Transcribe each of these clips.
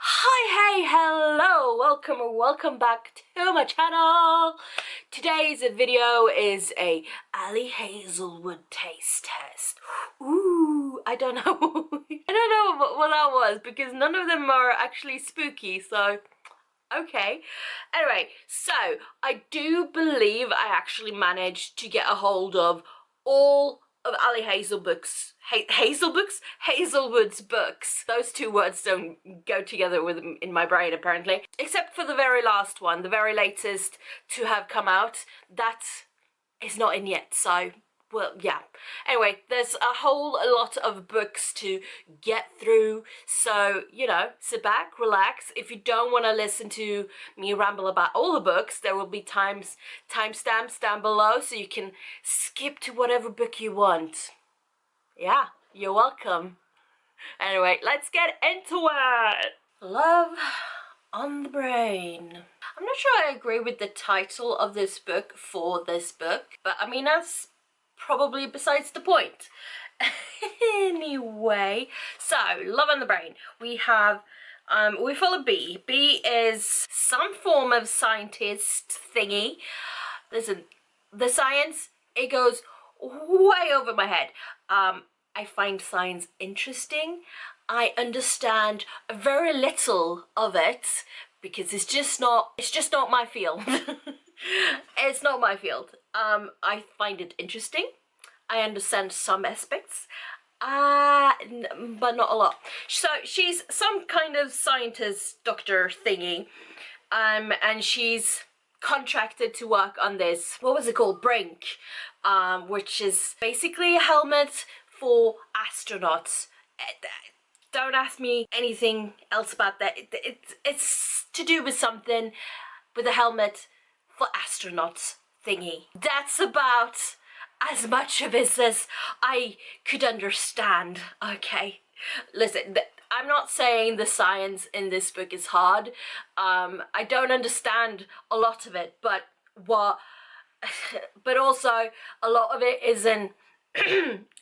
Hi, hey, hello, welcome or welcome back to my channel. Today's video is a Ali Hazelwood taste test. Ooh, I don't know. I don't know what that was because none of them are actually spooky, so okay. Anyway, so I do believe I actually managed to get a hold of all of Ali Hazelwood's books. Those two words don't go together in my brain apparently. Except for the very last one, the very latest to have come out. That is not in yet, so well, yeah. Anyway, there's a whole lot of books to get through, so, you know, sit back, relax. If you don't want to listen to me ramble about all the books, there will be timestamps down below, so you can skip to whatever book you want. Yeah, you're welcome. Anyway, let's get into it. Love on the Brain. I'm not sure I agree with the title of this book for this book, but I mean, that's probably besides the point. Anyway, so Love on the Brain. We follow B. B is some form of scientist thingy. Listen, the science, it goes way over my head. I find science interesting. I understand very little of it because it's just not my field. It's not my field. I find it interesting. I understand some aspects, but not a lot. So she's some kind of scientist, doctor thingy, and she's contracted to work on this, what was it called, Brink, which is basically a helmet for astronauts. Don't ask me anything else about that. It's to do with something with a helmet for astronauts thingy. That's about as much of it as I could understand, okay? Listen, I'm not saying the science in this book is hard. I don't understand a lot of it, but also a lot of it isn't,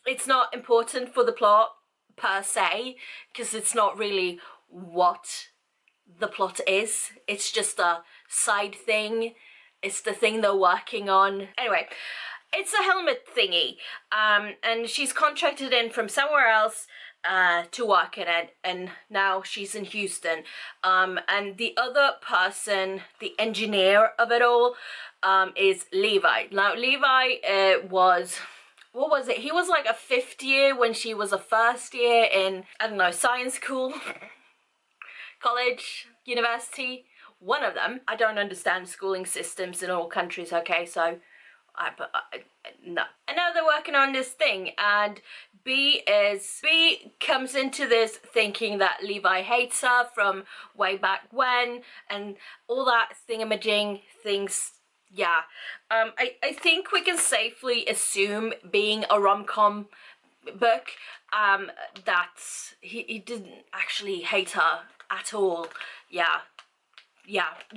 it's not important for the plot per se, because it's not really what the plot is. It's just a side thing. It's the thing they're working on. Anyway, it's a helmet thingy, and she's contracted in from somewhere else to work in it, and now she's in Houston. And the other person, the engineer of it all, is Levi. Now, Levi was... what was it? He was like a fifth year when she was a first year in, I don't know, science school, college, university, one of them. I don't understand schooling systems in all countries, okay, so no. And now they're working on this thing, and B comes into this thinking that Levi hates her from way back when, and all that thingamajig things. Yeah, I think we can safely assume, being a rom-com book, that he didn't actually hate her at all. Yeah,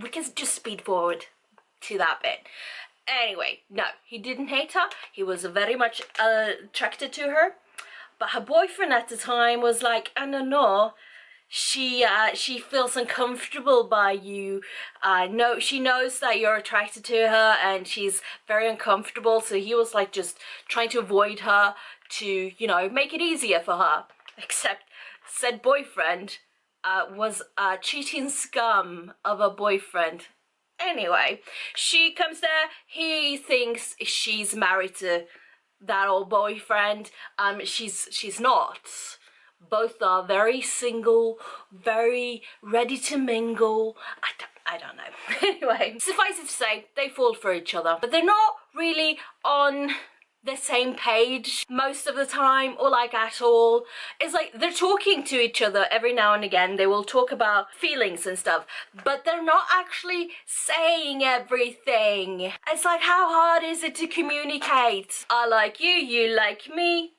we can just speed forward to that bit. Anyway, no, he didn't hate her. He was very much attracted to her, but her boyfriend at the time was like, I don't know. She feels uncomfortable by you. No, she knows that you're attracted to her, and she's very uncomfortable. So he was like just trying to avoid her to, you know, make it easier for her. Except said boyfriend was a cheating scum of a boyfriend. Anyway, she comes there. He thinks she's married to that old boyfriend. She's not. Both are very single, very ready to mingle. I don't know. Anyway, suffice it to say, they fall for each other. But they're not really on the same page most of the time, or like at all. It's like they're talking to each other every now and again. They will talk about feelings and stuff, but they're not actually saying everything. It's like, how hard is it to communicate? I like you, you like me.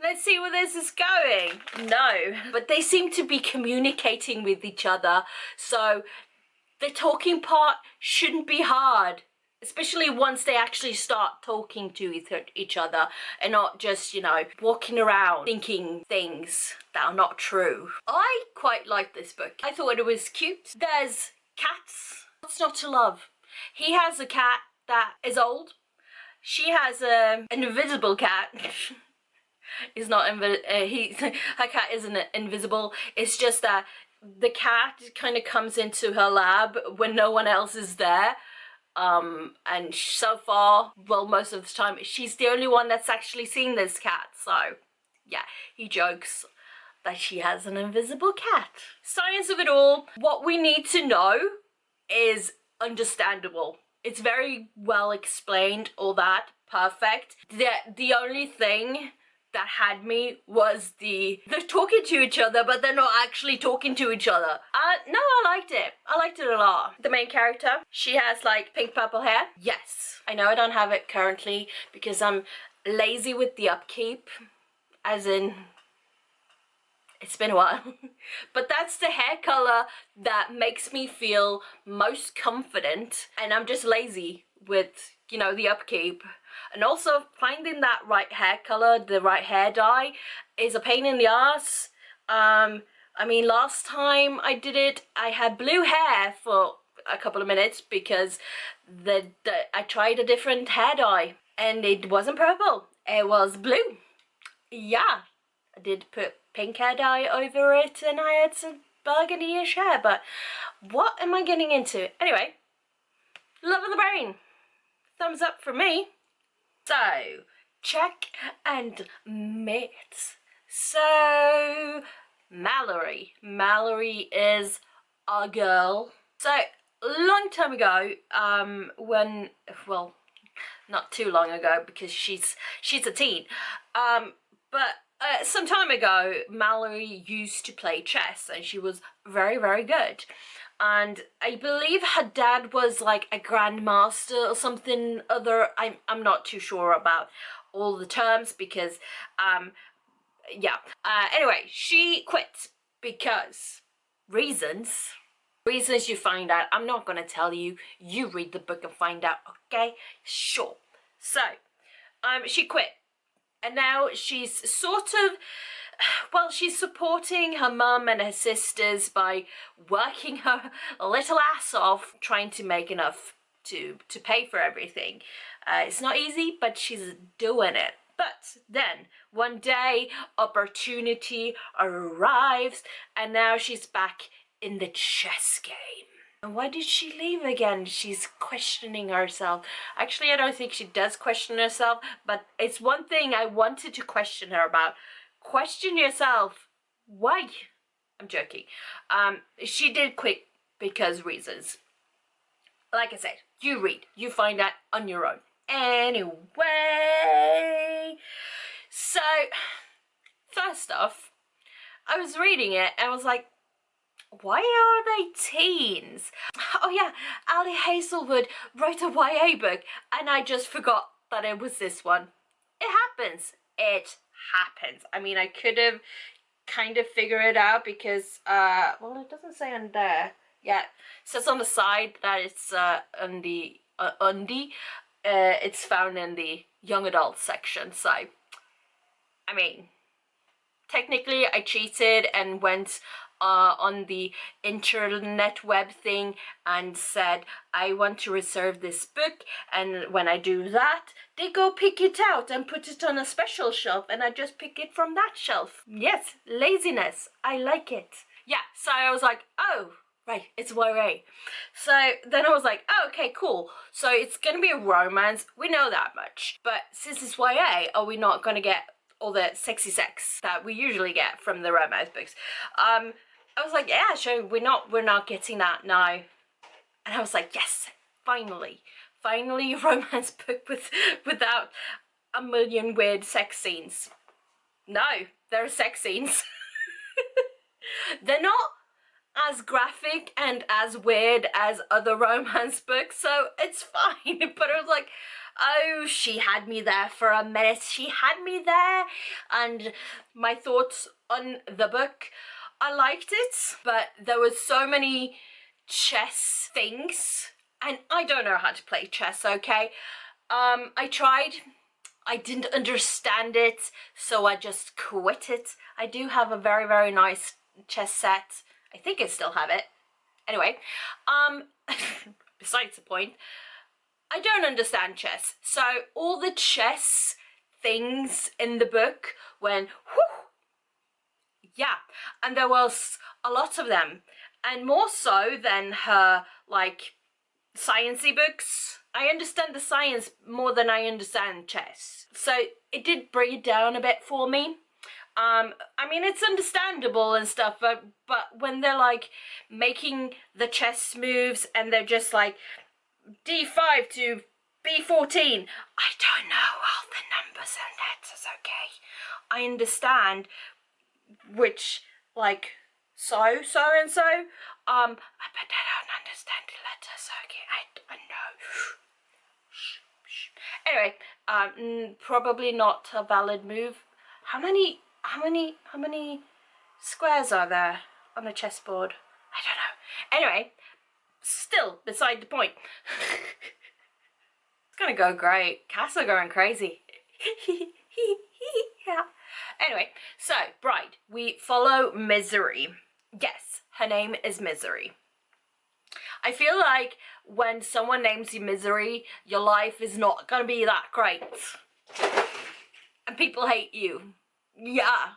Let's see where this is going. No, but they seem to be communicating with each other, so the talking part shouldn't be hard. Especially once they actually start talking to each other and not just, you know, walking around thinking things that are not true. I quite like this book. I thought it was cute. There's cats. What's not to love? He has a cat that is old. She has an invisible cat. Is not her cat isn't invisible. It's just that the cat kind of comes into her lab when no one else is there. And so far, well, most of the time, she's the only one that's actually seen this cat. So, yeah, he jokes that she has an invisible cat. Science of it all, what we need to know is understandable. It's very well explained, all that, perfect. The only thing that had me was they're talking to each other, but they're not actually talking to each other. No, I liked it. I liked it a lot. The main character, she has like pink purple hair. Yes. I know I don't have it currently because I'm lazy with the upkeep, as in, it's been a while. But that's the hair color that makes me feel most confident, and I'm just lazy with, you know, the upkeep. And also finding that right hair color, the right hair dye, is a pain in the ass. I mean, last time I did it, I had blue hair for a couple of minutes because I tried a different hair dye and it wasn't purple, it was blue. Yeah, I did put pink hair dye over it and I had some burgundy-ish hair, but what am I getting into? Anyway, love of the brain. Thumbs up from me. So, check and mate. So, Mallory. Mallory is a girl. So, a long time ago, when, well, not too long ago because she's a teen, but some time ago, Mallory used to play chess and she was very, very good. And I believe her dad was like a grandmaster or something other. I'm not too sure about all the terms because, yeah. Anyway, she quit because reasons you find out. I'm not going to tell you. You read the book and find out, okay? Sure. So, she quit. And now she's sort of, well, she's supporting her mum and her sisters by working her little ass off, trying to make enough to pay for everything. It's not easy, but she's doing it. But then, one day, opportunity arrives, and now she's back in the chess game. And why did she leave again? She's questioning herself. Actually, I don't think she does question herself, but it's one thing I wanted to question her about. Question yourself. Why? I'm joking. She did quit because reasons. Like I said, you read. You find out on your own. Anyway. So, first off, I was reading it and I was like, why are they teens? Oh yeah, Ali Hazelwood wrote a YA book and I just forgot that it was this one. It happens. It happens. I mean, I could have kind of figured it out because, well, it doesn't say on there. Yeah, it says on the side that it's on the it's found in the young adult section. So, I mean, technically I cheated and went on the internet web thing and said I want to reserve this book, and when I do that they go pick it out and put it on a special shelf and I just pick it from that shelf. Yes, laziness. I like it. Yeah, so I was like, oh right, it's YA. So then I was like, oh, okay, cool, so it's gonna be a romance, we know that much, but since it's YA, are we not gonna get all the sexy sex that we usually get from the romance books? I was like, yeah, sure, we're not getting that now. And I was like, yes, finally a romance book without a million weird sex scenes. No, there are sex scenes. They're not as graphic and as weird as other romance books, so it's fine. But I was like, oh, she had me there for a minute. She had me there. And my thoughts on the book, I liked it, but there was so many chess things And I don't know how to play chess, okay? I tried. I didn't understand it, so I just quit it. I do have a very, very nice chess set. I think I still have it. Anyway, besides the point, I don't understand chess. So all the chess things in the book went, whew, yeah, and there was a lot of them, and more so than her, like, sciencey books. I understand the science more than I understand chess. So it did bring it down a bit for me. I mean, it's understandable and stuff, but when they're like making the chess moves and they're just like d5 to b14, I don't know all the numbers and letters, okay? I understand which, like, so and so, but I don't understand the letters, okay? I know. Anyway, probably not a valid move. How many squares are there on a chessboard? I don't know. Anyway, still beside the point. It's gonna go great. Cats are going crazy. Yeah. Anyway, so Bride, we follow Misery. Yes, her name is Misery. I feel like when someone names you Misery, your life is not gonna be that great. And people hate you. Yeah.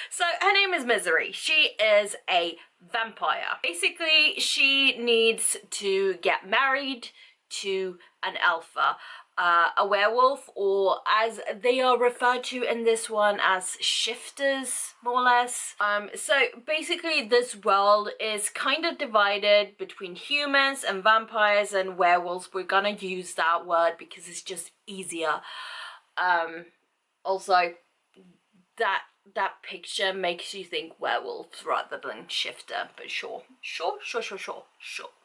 So her name is Misery. She is a vampire. Basically, she needs to get married to an alpha, a werewolf, or as they are referred to in this one as shifters, more or less. So basically this world is kind of divided between humans and vampires and werewolves. We're gonna use that word because it's just easier. Also, that picture makes you think werewolves rather than shifter, but sure.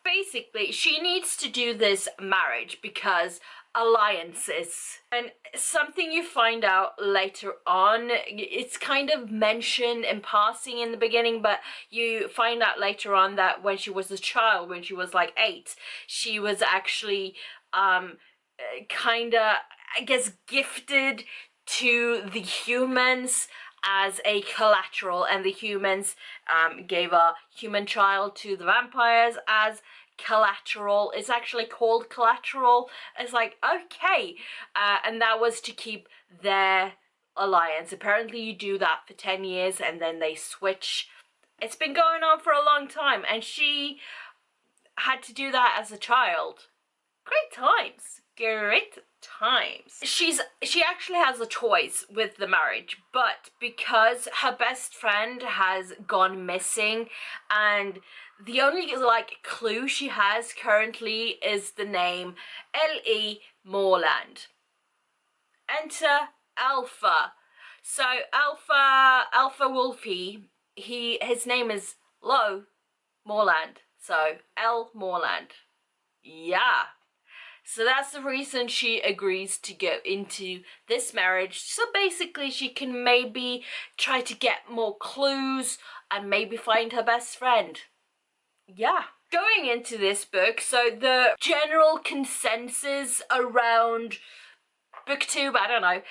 Basically, she needs to do this marriage because alliances, and something you find out later on, it's kind of mentioned in passing in the beginning, but you find out later on that when she was a child, when she was like 8, she was actually kinda, I guess, gifted to the humans as a collateral, and the humans gave a human child to the vampires as collateral. It's actually called collateral. It's like, okay, and that was to keep their alliance. Apparently you do that for 10 years and then they switch. It's been going on for a long time, and she had to do that as a child. Great times. She actually has a choice with the marriage, but because her best friend has gone missing, and the only like clue she has currently is the name L.E. Morland. Enter Alpha. So Alpha Wolfie, his name is Lo Morland. So L Morland. Yeah. So that's the reason she agrees to go into this marriage. So basically she can maybe try to get more clues and maybe find her best friend. Yeah. Going into this book, so the general consensus around BookTube, I don't know,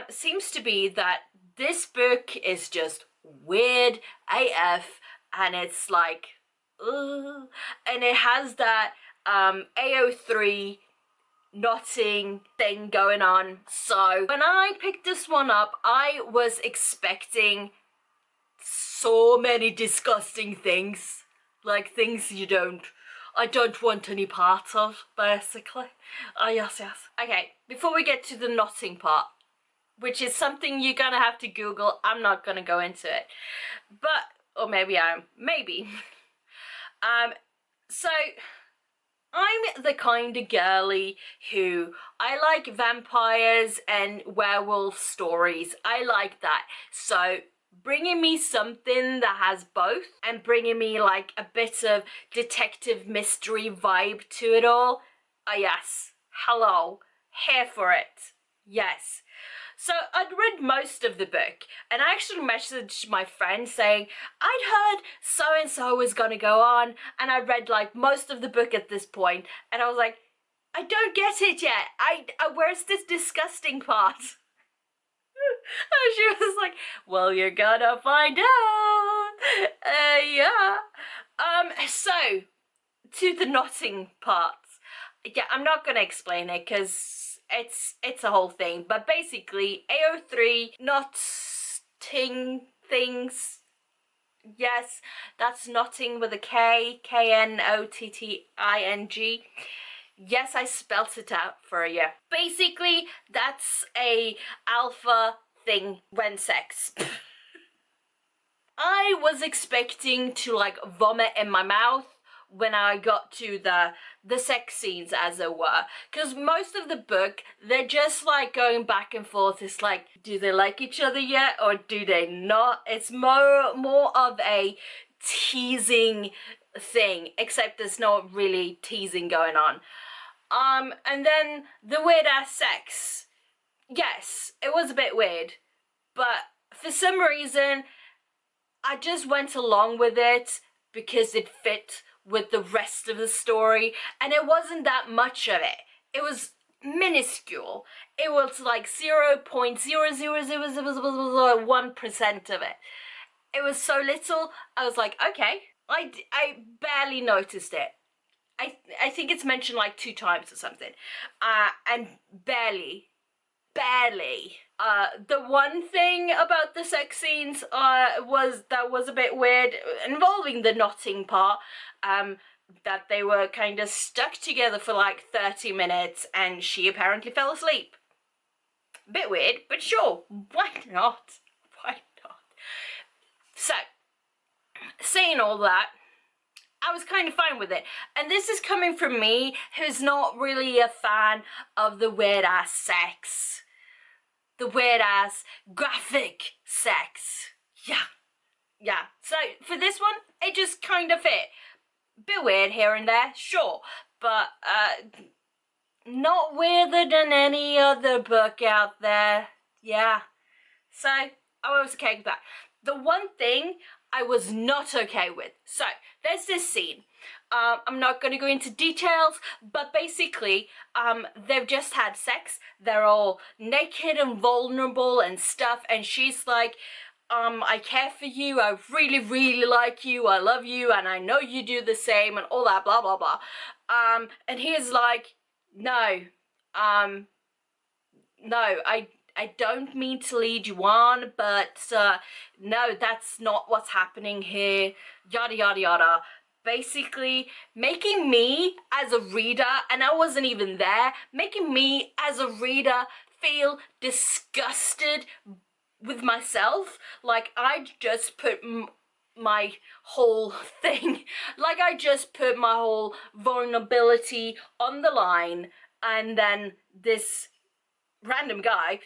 seems to be that this book is just weird AF, and it's like, and it has that AO3 knotting thing going on. So when I picked this one up, I was expecting so many disgusting things, like things I don't want any part of, basically. Yes. Okay, before we get to the knotting part, which is something you're gonna have to Google, I'm not gonna go into it, but, or maybe I am, maybe. So I'm the kind of girly who, I like vampires and werewolf stories. I like that. So bringing me something that has both, and bringing me like a bit of detective mystery vibe to it all, yes, hello, here for it. Yes. So I'd read most of the book, and I actually messaged my friend saying I'd heard so and so was gonna go on, and I read like most of the book at this point, and I was like, I don't get it yet. Where's this disgusting part? And she was like, well, you're gonna find out. Yeah. So to the knotting parts. Yeah, I'm not gonna explain it because it's a whole thing. But basically, AO3 knotting things. Yes, that's knotting with a K, Knotting. Yes, I spelt it out for you. Basically, that's a alpha thing when sex. I was expecting to like vomit in my mouth when I got to the sex scenes, as it were, because most of the book they're just like going back and forth. It's like, do they like each other yet or do they not? It's more of a teasing thing, except there's not really teasing going on. And then the weird ass sex. Yes, it was a bit weird, but for some reason I just went along with it because it fit with the rest of the story, and it wasn't that much of it. It was minuscule. It was like 0.00001% of it. It was so little. I was like, okay. I barely noticed it. I think it's mentioned like 2 times or something, and barely. The one thing about the sex scenes was a bit weird, involving the knotting part, that they were kind of stuck together for like 30 minutes and she apparently fell asleep. Bit weird, but sure, why not? Why not? So, saying all that, I was kind of fine with it. And this is coming from me, who's not really a fan of the weird ass sex. The weird ass graphic sex. Yeah. So for this one, it just kind of fit. Bit weird here and there, sure. But not weirder than any other book out there. Yeah. So I was okay with that. The one thing I was not okay with. So there's this scene. I'm not going to go into details, but basically, they've just had sex. They're all naked and vulnerable and stuff, and she's like, I care for you, I really, really like you, I love you, and I know you do the same, and all that, blah, blah, blah. And he's like, no, I don't mean to lead you on, but no, that's not what's happening here, yada, yada, yada. Basically, making me as a reader, and I wasn't even there, making me as a reader feel disgusted with myself. Like I just put my whole thing, like I just put my whole vulnerability on the line, and then this random guy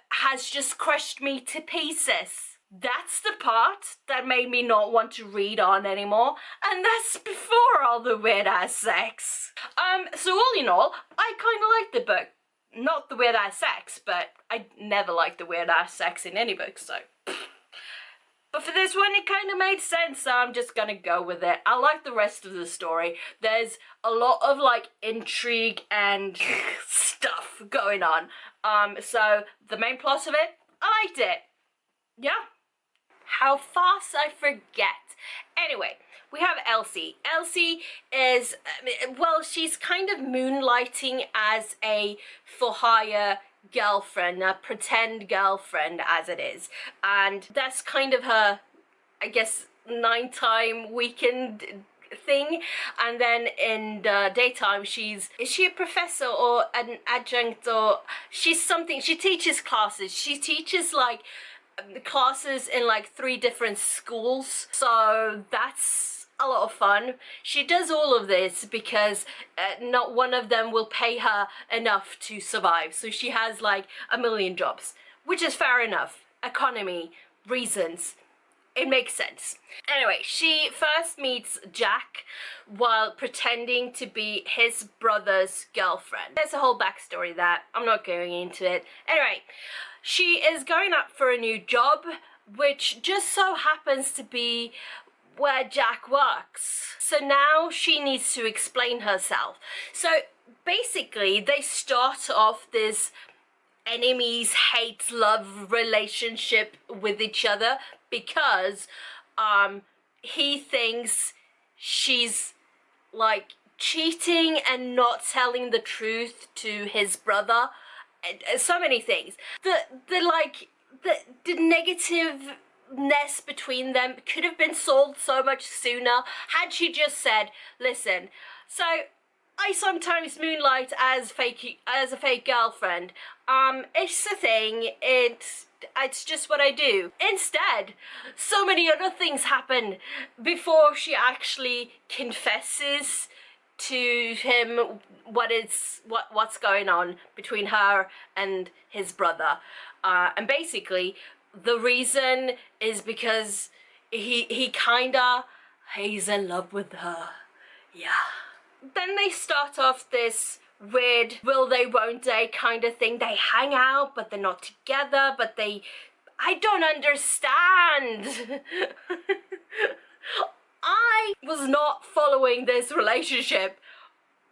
has just crushed me to pieces. That's the part that made me not want to read on anymore, and that's before all the weird ass sex. So all in all, I kind of liked the book. Not the weird ass sex, but I never liked the weird ass sex in any book, so. But for this one, it kind of made sense, so I'm just gonna go with it. I like the rest of the story. There's a lot of like intrigue and stuff going on. So the main plot of it, I liked it. Yeah. How fast I forget. Anyway, we have Elsie. Elsie is, well, she's kind of moonlighting as a for-hire girlfriend, a pretend girlfriend as it is. And that's kind of her, I guess, 9-time weekend thing. And then in the daytime, is she a professor or an adjunct, or she's something, she teaches classes. She teaches like classes in like 3 different schools, so that's a lot of fun. She does all of this because not one of them will pay her enough to survive, so she has like a million jobs, which is fair enough. Economy, reasons, it makes sense. Anyway, she first meets Jack while pretending to be his brother's girlfriend. There's a whole backstory that I'm not going into it. Anyway, she is going up for a new job, which just so happens to be where Jack works. So now she needs to explain herself. So basically, they start off this enemies hate love relationship with each other because he thinks she's like cheating and not telling the truth to his brother, and so many things. The negativeness between them could have been solved so much sooner had she just said, listen, so I sometimes moonlight as a fake girlfriend. It's a thing. It's just what I do. Instead, so many other things happen before she actually confesses to him what's going on between her and his brother. And basically, the reason is because he's in love with her. Yeah. Then they start off this weird will they won't they kind of thing. They hang out but they're not together, but I don't understand. I was not following this relationship.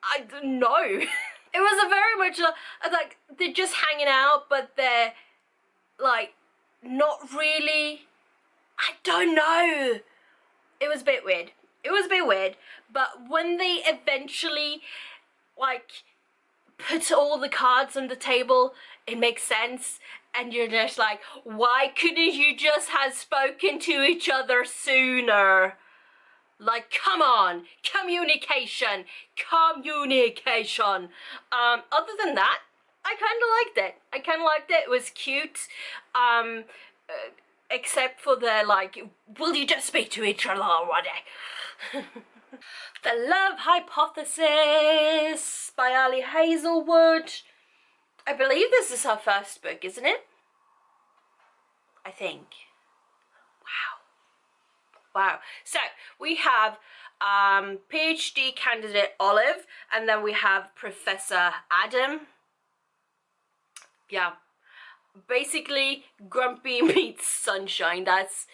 I don't know. It was a very much like they're just hanging out but they're like not really. I don't know. It was a bit weird. But when they eventually like put all the cards on the table, it makes sense, and you're just like, why couldn't you just have spoken to each other sooner? Like, come on, communication. Other than that, I kind of liked it. It was cute. Except for the like, will you just speak to each other already? The Love Hypothesis by Ali Hazelwood. I believe this is her first book, isn't it? I think. Wow. So we have PhD candidate Olive, and then we have Professor Adam. Yeah. Basically, Grumpy meets Sunshine. That's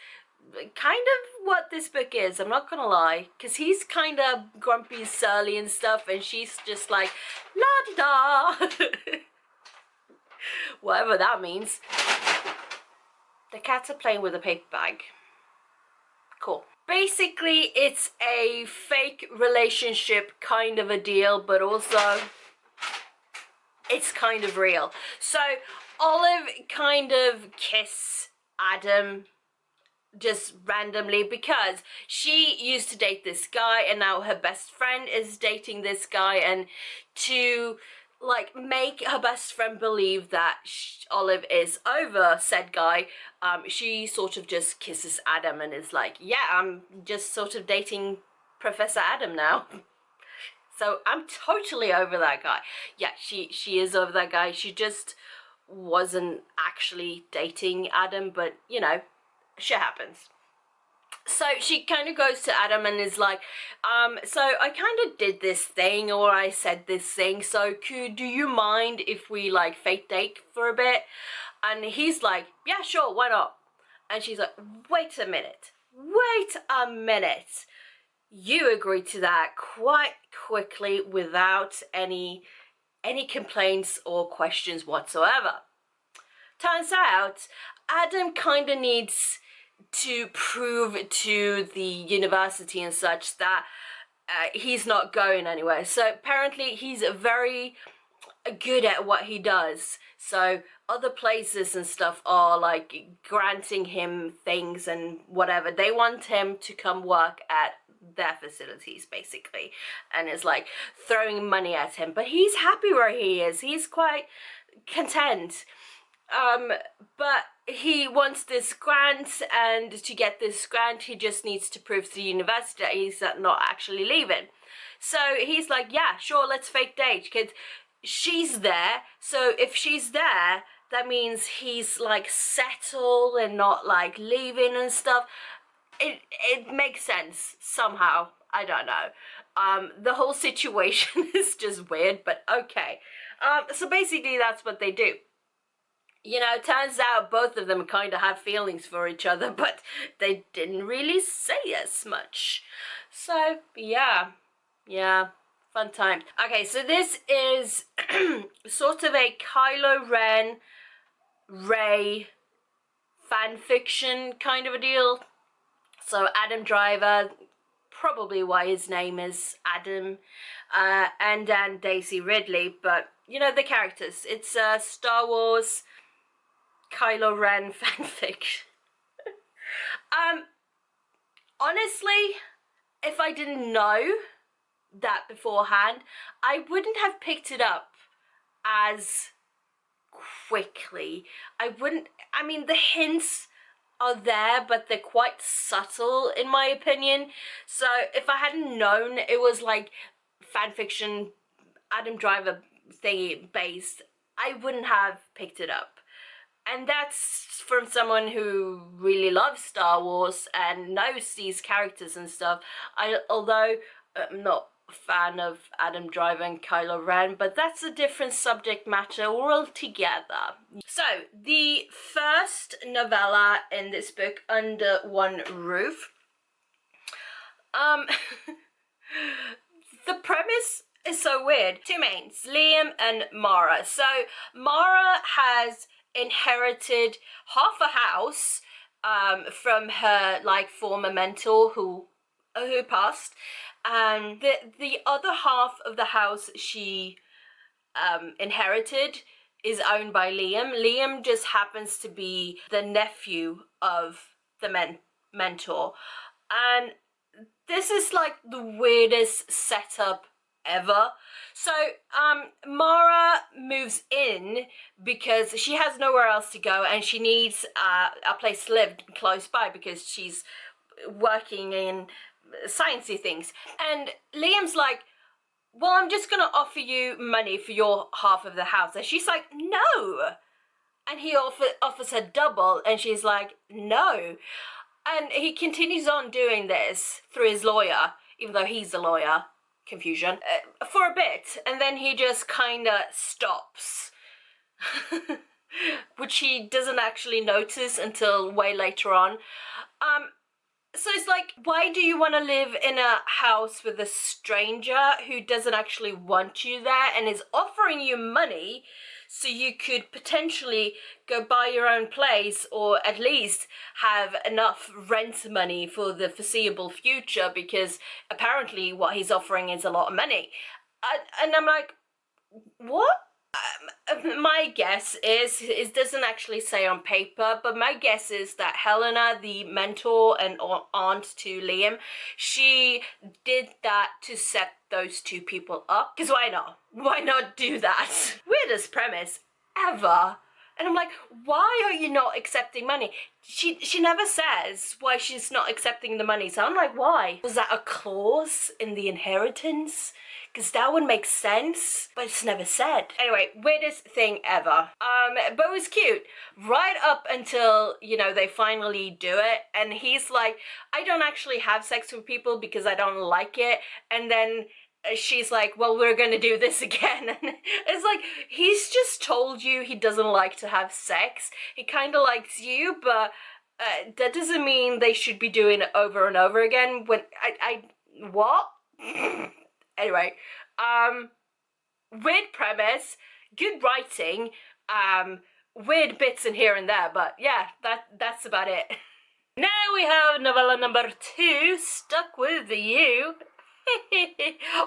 kind of what this book is, I'm not gonna lie, because he's kind of grumpy, surly and stuff, and she's just like la-di-da. Whatever that means. The cats are playing with a paper bag. Cool. Basically, it's a fake relationship kind of a deal, but also it's kind of real. So Olive kind of kiss Adam just randomly because she used to date this guy and now her best friend is dating this guy, and to like make her best friend believe that Olive is over said guy, she sort of just kisses Adam and is like, yeah, I'm just sort of dating Professor Adam now. So I'm totally over that guy. Yeah, she is over that guy. She just wasn't actually dating Adam, but you know, shit happens. So she kind of goes to Adam and is like, so I kind of did this thing, or I said this thing, so do you mind if we like fake date for a bit? And he's like, yeah, sure, why not? And she's like, wait a minute, you agreed to that quite quickly without any complaints or questions whatsoever. Turns out Adam kind of needs to prove to the university and such that he's not going anywhere. So apparently he's very good at what he does. So other places and stuff are like granting him things and whatever. They want him to come work at their facilities basically, and it's like throwing money at him, but he's happy where he is. He's quite content. But he wants this grant, and to get this grant he just needs to prove to the university that he's not actually leaving. So he's like, yeah, sure, let's fake date, because she's there. So if she's there, that means he's like settled and not like leaving and stuff. it makes sense somehow. I don't know. The whole situation is just weird, but okay. So basically that's what they do. You know, it turns out both of them kind of have feelings for each other, but they didn't really say as much. So, yeah, fun time. Okay, so this is sort of a Kylo Ren, Rey fan fiction kind of a deal. So Adam Driver, probably why his name is Adam, and then Daisy Ridley, but you know the characters. It's Star Wars Kylo Ren fanfic. Honestly, if I didn't know that beforehand, I wouldn't have picked it up as quickly. I mean, the hints are there, but they're quite subtle in my opinion. So if I hadn't known it was like fanfiction, Adam Driver thingy based, I wouldn't have picked it up. And that's from someone who really loves Star Wars and knows these characters and stuff. Although I'm not a fan of Adam Driver and Kylo Ren, but that's a different subject matter altogether. So, the first novella in this book, Under One Roof, the premise is so weird. Two mains, Liam and Mara. So, Mara has inherited half a house from her like former mentor who passed, and the other half of the house she inherited is owned by Liam. Liam just happens to be the nephew of the mentor, and this is like the weirdest setup ever. So Mara moves in because she has nowhere else to go and she needs a place to live close by because she's working in sciencey things. And Liam's like, well, I'm just gonna offer you money for your half of the house. And she's like, no. And he offers her double and she's like, no. And he continues on doing this through his lawyer, even though he's a lawyer. Confusion. For a bit, and then he just kind of stops. Which he doesn't actually notice until way later on. So it's like, why do you want to live in a house with a stranger who doesn't actually want you there and is offering you money so you could potentially go buy your own place or at least have enough rent money for the foreseeable future, because apparently what he's offering is a lot of money. And I'm like, what? My guess is, it doesn't actually say on paper, but my guess is that Helena, the mentor and aunt to Liam, she did that to set those two people up. Because why not? Why not do that? Weirdest premise ever. And I'm like, why are you not accepting money? She never says why she's not accepting the money. So I'm like, why? Was that a clause in the inheritance? Because that would make sense, but it's never said. Anyway, weirdest thing ever. But it was cute. Right up until, you know, they finally do it. And he's like, I don't actually have sex with people because I don't like it. And then she's like, well, we're gonna do this again. And it's like, he's just told you he doesn't like to have sex. He kind of likes you, but that doesn't mean they should be doing it over and over again. When what? Anyway, weird premise, good writing, weird bits in here and there, but yeah, that's about it. Now we have novella number 2, Stuck With You.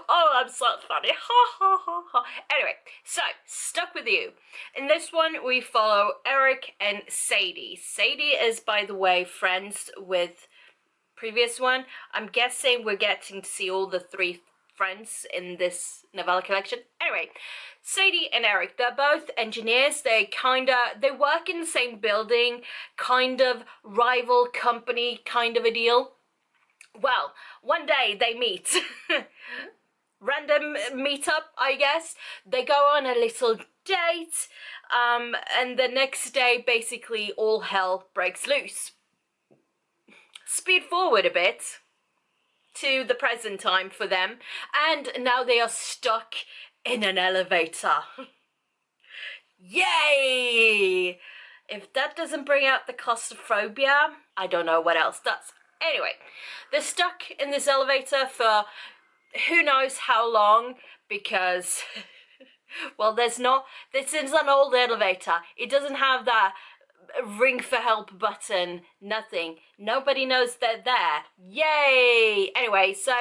Oh, I'm so funny. Ha ha ha ha. Anyway, so Stuck With You. In this one, we follow Eric and Sadie. Sadie is, by the way, friends with previous one. I'm guessing we're getting to see all the 3 friends in this novella collection. Anyway, Sadie and Eric, they're both engineers. They work in the same building, kind of rival company kind of a deal. Well, one day they meet. Random meetup, I guess. They go on a little date, and the next day, basically, all hell breaks loose. speed forward a bit to the present time for them, and now they are stuck in an elevator. Yay! If that doesn't bring out the claustrophobia, I don't know what else does. Anyway, they're stuck in this elevator for who knows how long, because well, this is an old elevator. It doesn't have that ring for help button, nothing. Nobody knows they're there. Yay! Anyway, so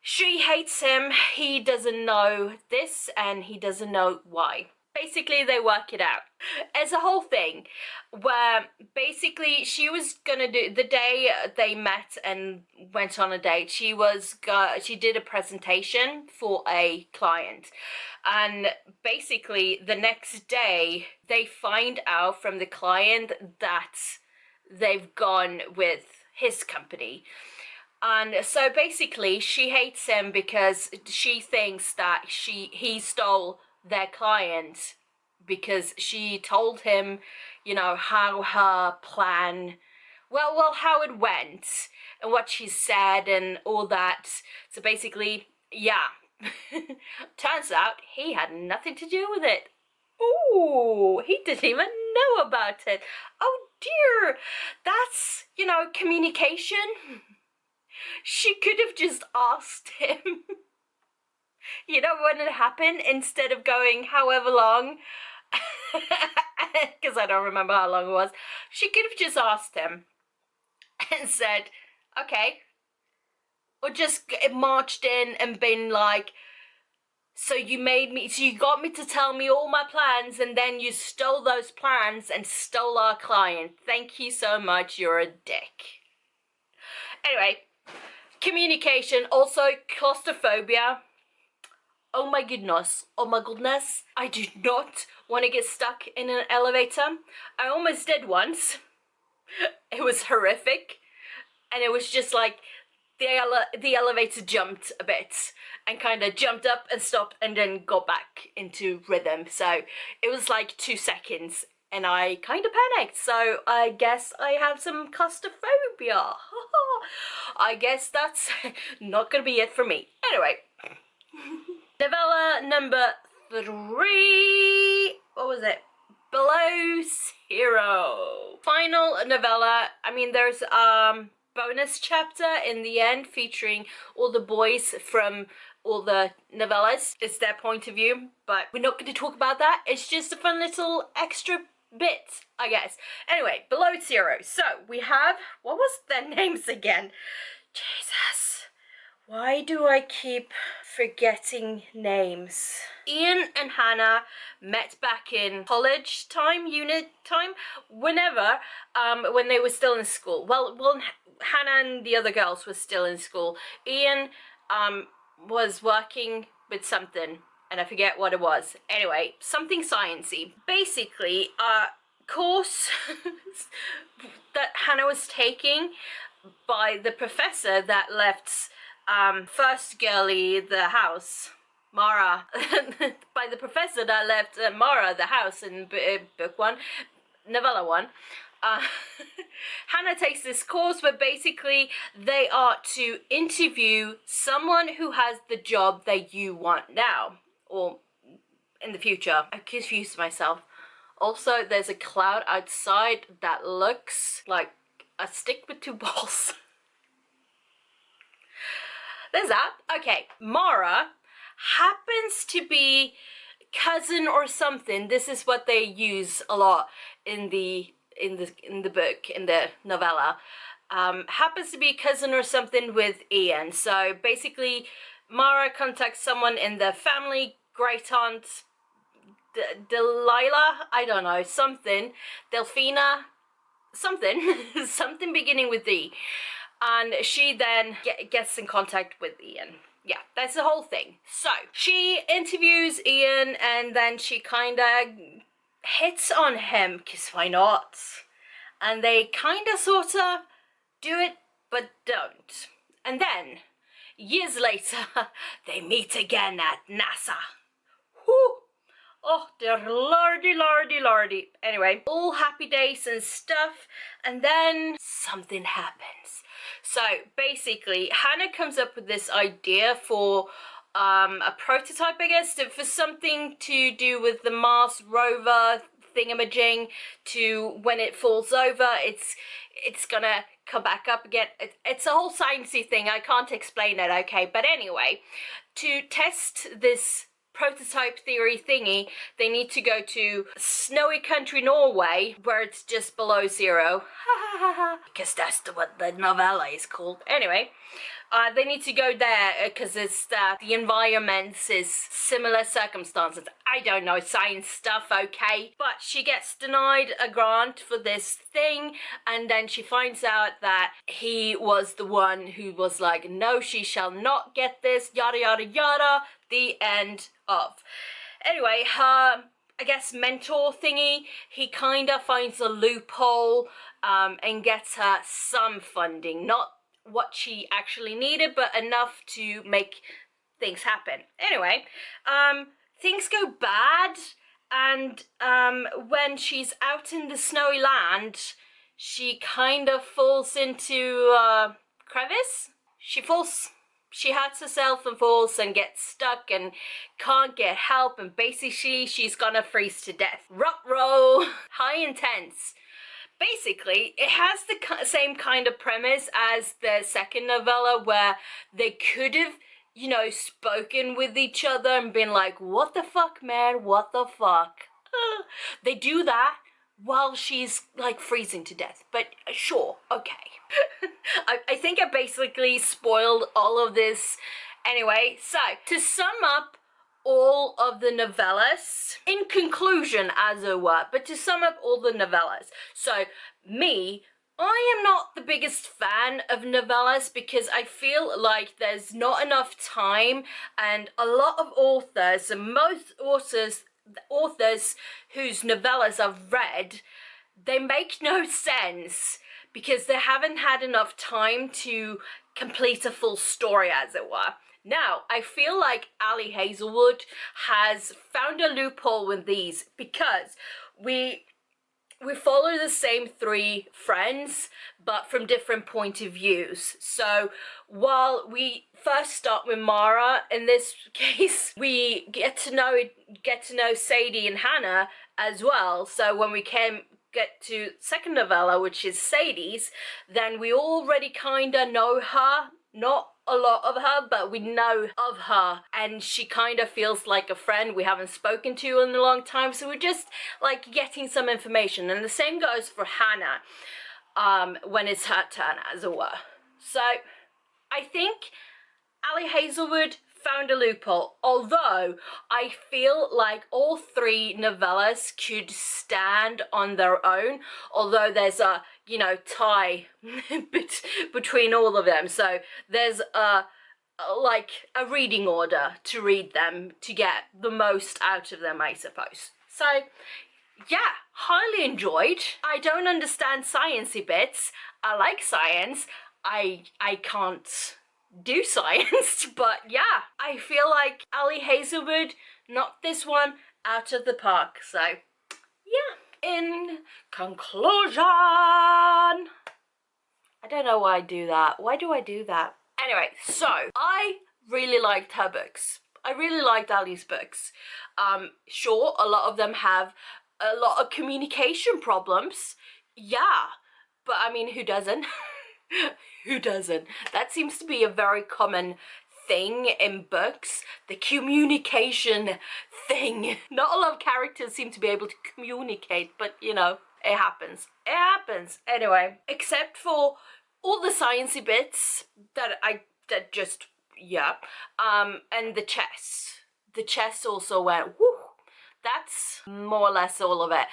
she hates him. He doesn't know this, and he doesn't know why. Basically, they work it out. It's a whole thing where basically she was gonna do, the day they met and went on a date, she did a presentation for a client, and basically the next day they find out from the client that they've gone with his company. And so basically she hates him because she thinks that he stole their client, because she told him, you know, how her plan, well, how it went and what she said and all that. So basically, yeah, turns out he had nothing to do with it. Ooh, he didn't even know about it. Oh dear, that's, you know, communication. She could have just asked him. You know, when it happened, instead of going however long, because I don't remember how long it was, she could have just asked him and said, okay, or just marched in and been like, so you got me to tell me all my plans, and then you stole those plans and stole our client. Thank you so much, you're a dick. Anyway, communication, also claustrophobia. Oh my goodness, I do not want to get stuck in an elevator. I almost did once. It was horrific, and it was just like the elevator jumped a bit and kind of jumped up and stopped and then got back into rhythm. So it was like 2 seconds and I kind of panicked. So I guess I have some claustrophobia. I guess that's not gonna be it for me. Anyway. Novella number 3, what was it? Below Zero. Final novella. I mean, there's bonus chapter in the end featuring all the boys from all the novellas. It's their point of view, but we're not going to talk about that. It's just a fun little extra bit, I guess. Anyway, Below Zero. So we have, what was their names again? Jesus. Why do I keep forgetting names? Ian and Hannah met back in college time, unit time, whenever, when they were still in school. Well, Hannah and the other girls were still in school. Ian was working with something, and I forget what it was. Anyway, something sciencey. Basically, course that Hannah was taking by the professor that left first girlie the house, Mara, by the professor that left Mara the house in book 1, novella 1. Hannah takes this course where basically they are to interview someone who has the job that you want now or in the future. I confused myself. Also, there's a cloud outside that looks like a stick with 2 balls. There's that. Okay, Mara happens to be cousin or something. This is what they use a lot in the book, in the novella. Happens to be cousin or something with Ian. So basically, Mara contacts someone in the family, great aunt Delilah, I don't know, something, Delphina, something, something beginning with D. And she then gets in contact with Ian. Yeah, that's the whole thing. So, she interviews Ian and then she kind of hits on him, because why not? And they kind of sort of do it, but don't. And then, years later, they meet again at NASA. Whew. Oh, dear lordy, lordy, Lordy. Anyway, all happy days and stuff, and then something happens. So basically, Hannah comes up with this idea for a prototype, I guess, for something to do with the Mars rover thingamajig, to when it falls over, it's gonna come back up again. It's a whole sciencey thing. I can't explain it, okay? But anyway, to test this prototype theory thingy, they need to go to snowy country Norway, where it's just below zero. Because that's what the novella is called. Anyway, they need to go there because it's the environment is similar circumstances. I don't know science stuff, okay? But she gets denied a grant for this thing, and then she finds out that he was the one who was like, no, she shall not get this, yada yada yada. The end of. Anyway, her, I guess, mentor thingy, he kind of finds a loophole and gets her some funding. Not what she actually needed, but enough to make things happen. Anyway, things go bad, and when she's out in the snowy land, she kind of falls into a crevice. She hurts herself and falls and gets stuck and can't get help, and basically she's gonna freeze to death. Ruh-roh, high intense. Basically, it has the same kind of premise as the second novella, where they could have, you know, spoken with each other and been like, what the fuck, man, what the fuck? They do that while she's like freezing to death, but sure, okay. I think I basically spoiled all of this. Anyway, so to sum up all of the novellas, in conclusion as it were, but to sum up all the novellas. So me, I am not the biggest fan of novellas because I feel like there's not enough time, and a lot of authors, and most authors whose novellas I've read, they make no sense because they haven't had enough time to complete a full story, as it were. Now, I feel like Ali Hazelwood has found a loophole with these because we follow the same three friends, but from different point of views. So while we first start with Mara, in this case, we get to know Sadie and Hannah as well. So when we get to second novella, which is Sadie's, then we already kind of know her, not a lot of her, but we know of her, and she kind of feels like a friend we haven't spoken to in a long time, so we're just like getting some information. And the same goes for Hannah when it's her turn, as it were. So I think Ali Hazelwood found a loophole, although I feel like all three novellas could stand on their own, although there's a, you know, tie between all of them. So there's like a reading order to read them to get the most out of them, I suppose. So yeah, highly enjoyed. I don't understand sciencey bits. I like science. I can't do science, but yeah, I feel like Ali Hazelwood knocked this one out of the park. So yeah, in conclusion, I don't know why I do that. Why do I do that? Anyway, so I really liked her books. I really liked Ali's books. Sure, a lot of them have a lot of communication problems. Yeah, but I mean, who doesn't? Who doesn't? That seems to be a very common thing in books, the communication thing. Not a lot of characters seem to be able to communicate, but you know, it happens. It happens. Anyway, except for all the sciencey bits that just, yeah, and the chess. The chess also went, whoo, that's more or less all of it.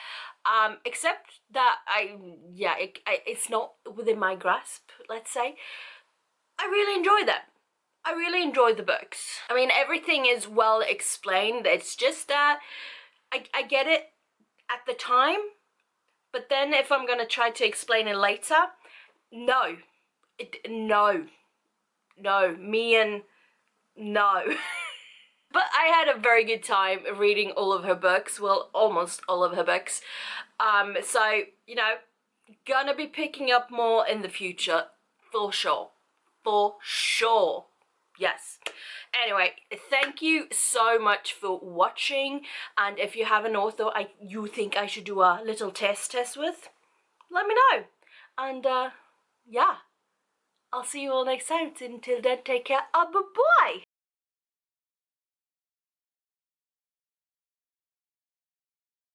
Except that it's not within my grasp, let's say. I really enjoy them. I really enjoy the books. I mean, everything is well explained. It's just that I get it at the time, but then if I'm gonna try to explain it later, no. No. But I had a very good time reading all of her books, well, almost all of her books. So, you know, gonna be picking up more in the future, for sure. For sure. Yes. Anyway, thank you so much for watching, and if you have an author you think I should do a little test with, let me know. And yeah, I'll see you all next time. Until then, take care. Bye-bye.